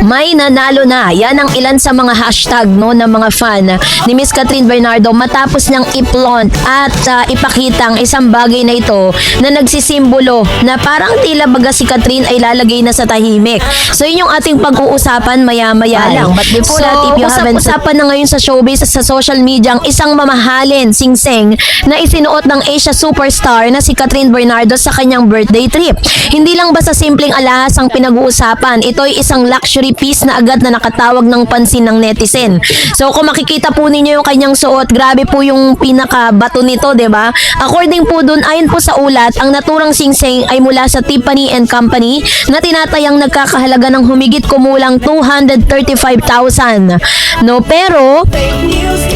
May nanalo na. Yan ang ilan sa mga hashtag no, ng mga fan ni Miss Catherine Bernardo matapos niyang i-flaunt at ipakita ang isang bagay na ito na nagsisimbolo na parang tila baga si Catherine ay lalagay na sa tahimik. So yun yung ating pag-uusapan maya-maya lang. But before that, if you haven't... Usapan na ngayon sa showbiz sa social media ang isang mamahalin singseng na isinuot ng Asia superstar na si Catherine Bernardo sa kanyang birthday trip. Hindi lang basta simpleng alahas ang pinag-uusapan. Ito ay isang luxury piece na agad na nakatawag ng pansin ng netizen. So kung makikita po ninyo yung kanyang suot, grabe po yung pinaka-bato nito, 'di ba? According po dun, ayon po sa ulat, ang naturang singseng ay mula sa Tiffany & Company na tinatayang nagkakahalaga ng humigit kumulang 235,000. No, pero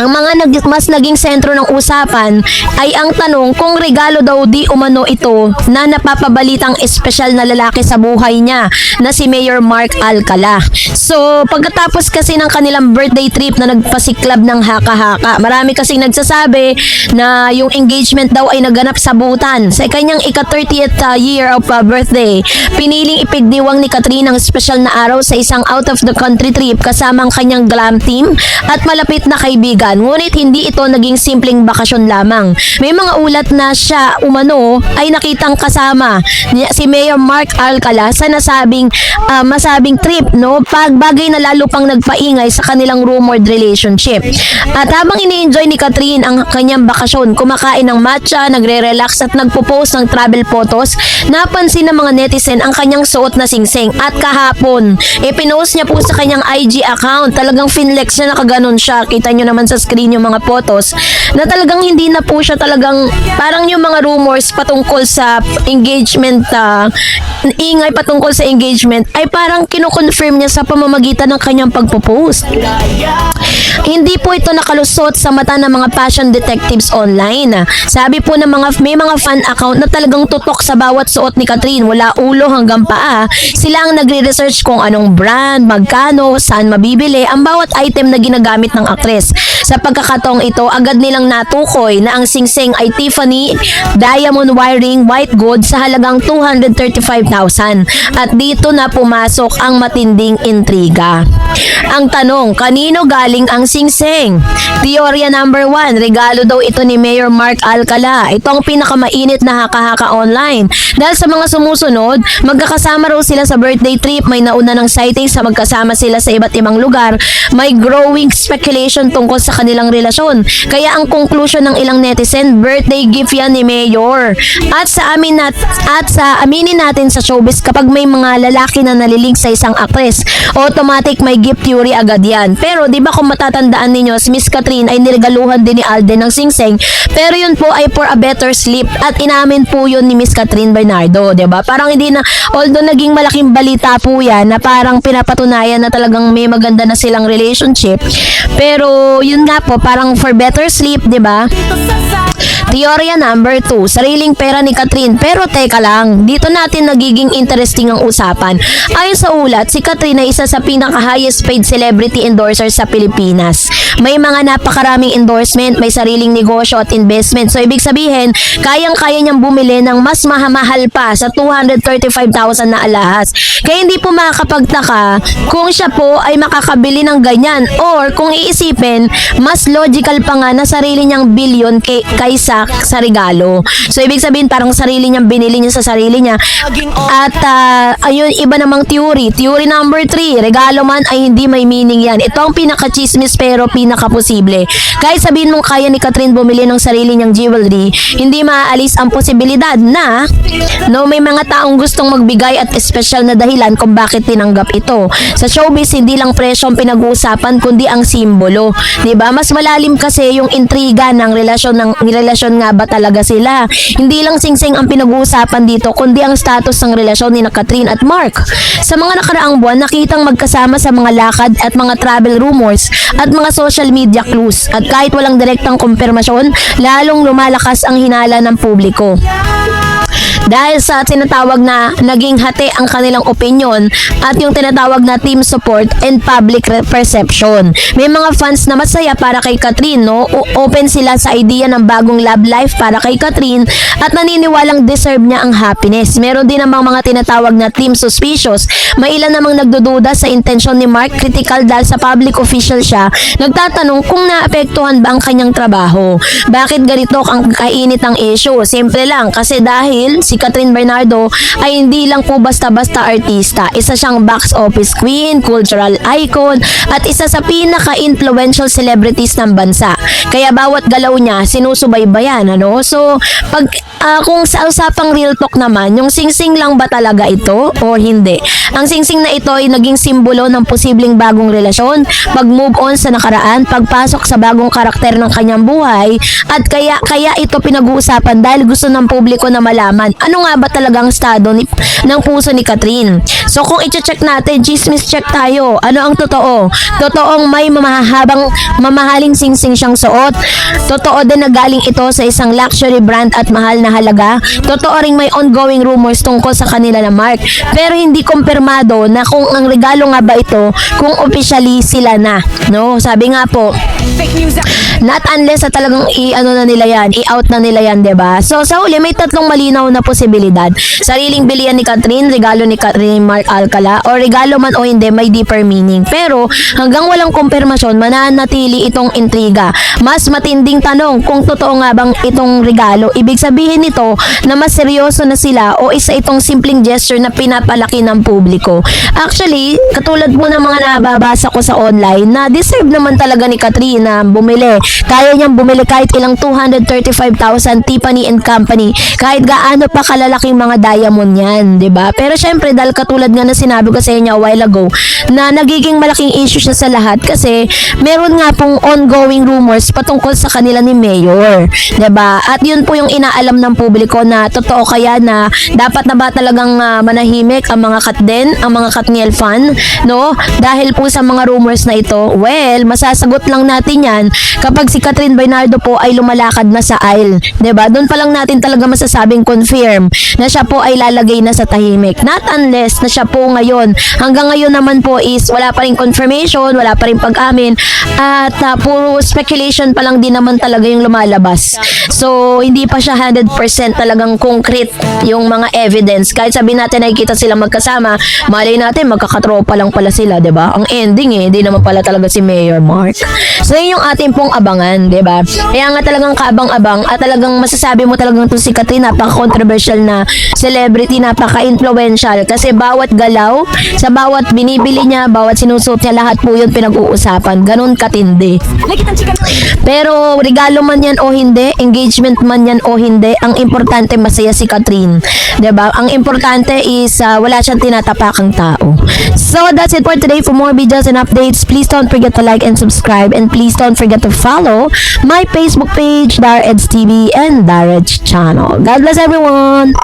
ang mga mas naging sentro ng usapan ay ang tanong kung regalo daw di umano ito na napapabalitang espesyal na lalaki sa buhay niya na si Mayor Mark Alcala. So, pagkatapos kasi ng kanilang birthday trip na nagpasiklab ng haka-haka, marami kasing nagsasabi na yung engagement daw ay naganap sa Bhutan. Sa kanyang ika-30th year of birthday, piniling ipigdiwang ni Catherine ang espesyal na araw sa isang out-of-the-country trip kasama ang kanyang glam team at malapit na kaibigan. Ngunit hindi ito naging simpleng bakasyon lamang. May mga ulat na siya umano ay nakitang kasama si Mayor Mark Alcala sa masabing trip, no? Pagbagay na lalo pang nagpaingay sa kanilang rumored relationship. At habang ini-enjoy ni Catherine ang kanyang bakasyon, kumakain ng matcha, nagre-relax at nagpo-post ng travel photos, napansin ng mga netizen ang kanyang suot na singseng. At kahapon, pinost niya po sa kanyang IG account, talagang finlex niya, nakaganon siya. Kita nyo naman sa screen yung mga photos na talagang hindi na po siya talagang parang yung mga rumors patungkol sa engagement, ingay patungkol sa engagement ay parang kino-confirm niya sa pamamagitan ng kanyang pagpo-post. Hindi po ito nakalusot sa mata ng mga fashion detectives online. Sabi po ng may mga fan account na talagang tutok sa bawat suot ni Catherine, mula ulo hanggang paa. Sila ang nagre-research kung anong brand, magkano, saan mabibili ang bawat item na ginagamit ng aktres. Sa pagkakataong ito, agad nilang natukoy na ang singseng ay Tiffany diamond wiring white gold sa halagang 235,000. At dito na pumasok ang matinding intriga. Ang tanong, kanino galing ang singseng? Teorya number 1, regalo daw ito ni Mayor Mark Alcala. Ito ang pinakamainit na haka-haka online. Dahil sa mga sumusunod, magkakasama raw sila sa birthday trip, may nauna ng sightings sa magkasama sila sa iba't ibang lugar, may growing speculation tungkol sa kanilang relasyon. Kaya ang conclusion ng ilang netizen, birthday gift yan ni Mayor. At sa aminin natin sa showbiz, kapag may mga lalaki na nalilink sa isang actress, automatic may gift theory agad yan. Pero di ba kung matatandaan ninyo, si Miss Catherine ay niregaluhan din ni Alden ng singseng, pero yun po ay for a better sleep at inamin po yun ni Miss Catherine Bernardo, di ba? Parang hindi na, although naging malaking balita po yan na parang pinapatunayan na talagang may maganda na silang relationship, pero yun nga po, parang for better sleep, di ba? Teorya number 2, sariling pera ni Catherine. Pero teka lang, dito natin nagiging interesting ang usapan. Ayon sa ulat, si Catherine ay isa sa pinaka-highest paid celebrity endorser sa Pilipinas. May mga napakaraming endorsement, may sariling negosyo at investment. So ibig sabihin, kayang-kaya niyang bumili ng mas mahal pa sa 235,000 na alahas. Kaya hindi po makakapagtaka kung siya po ay makakabili ng ganyan, or kung iisipin, mas logical pa nga na sarili niyang bilyon kaysa sa regalo. So ibig sabihin parang sarili niyang binili niya sa sarili niya. At ayun, iba namang theory. Theory number 3, regalo man ay hindi may meaning yan. Ito ang pinaka-chismis pero pinaka-posible. Kahit sabihin mong kaya ni Catherine bumili ng sarili niyang jewelry, hindi maaalis ang posibilidad na may mga taong gustong magbigay at espesyal na dahilan kung bakit tinanggap ito. Sa showbiz, hindi lang presyo ang pinag-uusapan kundi ang simbolo. Diba? Mas malalim kasi yung intriga ng relasyon nga ba talaga sila. Hindi lang singseng ang pinag-uusapan dito kundi ang status ng relasyon ni Catherine at Mark. Sa mga nakaraang buwan, nakitang magkasama sa mga lakad at mga travel rumors at mga social media clues. At kahit walang direktang kumpirmasyon, lalong lumalakas ang hinala ng publiko. dahil sa tinatawag na naging hati ang kanilang opinion at yung tinatawag na team support and public perception. May mga fans na masaya para kay Catherine, no? Open sila sa idea ng bagong love life para kay Catherine at naniniwalang deserve niya ang happiness. Meron din namang mga tinatawag na team suspicious. May ilan namang nagdududa sa intensyon ni Mark, critical dahil sa public official siya, nagtatanong kung naapektuhan ba ang kanyang trabaho. Bakit ganito ang kainit ang issue? Simple lang, kasi dahil si Catherine Bernardo ay hindi lang po basta-basta artista. Isa siyang box office queen, cultural icon, at isa sa pinaka-influential celebrities ng bansa. Kaya bawat galaw niya, sinusubaybayan, ano? So, kung sa usapang real talk naman, yung singsing lang ba talaga ito o hindi? Ang singsing na ito ay naging simbolo ng posibleng bagong relasyon, pag-move on sa nakaraan, pagpasok sa bagong karakter ng kanyang buhay, at kaya ito pinag-uusapan dahil gusto ng publiko na malaman ano nga ba talagang estado ng puso ni Catherine. So kung i-check natin, chismis check tayo. Ano ang totoo? Totoong may mamahaling singsing siyang suot. Totoo din na galing ito sa isang luxury brand at mahal na halaga. Totoo ring may ongoing rumors tungkol sa kanila na Mark. Pero hindi kumpirmado na kung ang regalo nga ba ito kung officially sila na. No? Sabi nga po, not unless na talagang i-out na nila yan, 'di ba? So sa huli may tatlong malinaw na posibilidad. Sariling bilihan ni Catherine, regalo ni Catherine Mark Alcala, o regalo man o hindi, may deeper meaning. Pero hanggang walang kumpirmasyon, mananatili itong intriga. Mas matinding tanong kung totoo nga bang itong regalo. Ibig sabihin nito na mas seryoso na sila o isa itong simpleng gesture na pinapalaki ng publiko. Actually, katulad po ng mga nababasa ko sa online na deserve naman talaga ni Catherine na bumili. Kaya niyang bumili kahit ilang 235,000 Tiffany & Company, kahit gaano pa kalalaking mga diamond yan, 'di ba? Pero syempre dahil katulad nga na sinabi ko sa inyo a while ago na nagiging malaking issue siya sa lahat kasi meron nga pong ongoing rumors patungkol sa kanila ni Mayor, 'di ba? At yun po yung inaalam ng publiko na totoo kaya na dapat na ba talagang manahimik ang mga Katden, ang mga Katniel fan, no? Dahil po sa mga rumors na ito, well, masasagot lang natin yan kapag si Catherine Bernardo po ay lumalakad na sa aisle, 'di ba? Doon pa lang natin talaga masasabing confirm na siya po ay lalagay na sa tahimik. Not unless na siya po ngayon. Hanggang ngayon naman po is wala pa ring confirmation, wala pa ring pag-amin at puro speculation pa lang din naman talaga yung lumalabas. So, hindi pa siya 100% talagang concrete yung mga evidence. Kahit sabihin natin nakikita sila magkasama, malay natin magkakatropa lang pala sila, 'di ba? Ang ending hindi naman pala talaga si Mayor Mark. So, yun yung ating pong abangan, 'di ba? Kaya nga talagang kaabang-abang at talagang masasabi mo talagang to si Catherine, napaka-controversial na celebrity, napaka-influential kasi bawat galaw, sa bawat binibili niya, bawat sinusuot niya, lahat po yun pinag-uusapan. Ganun katindi. Pero regalo man yan o hindi, engagement man yan o hindi, ang importante masaya si Catherine. 'Di ba? Ang importante is wala siyang tinatapakang tao. So that's it for today. For more videos and updates, please don't forget to like and subscribe, and please don't forget to follow my Facebook page, Dar Eds TV and Dar Eds channel. God bless everyone!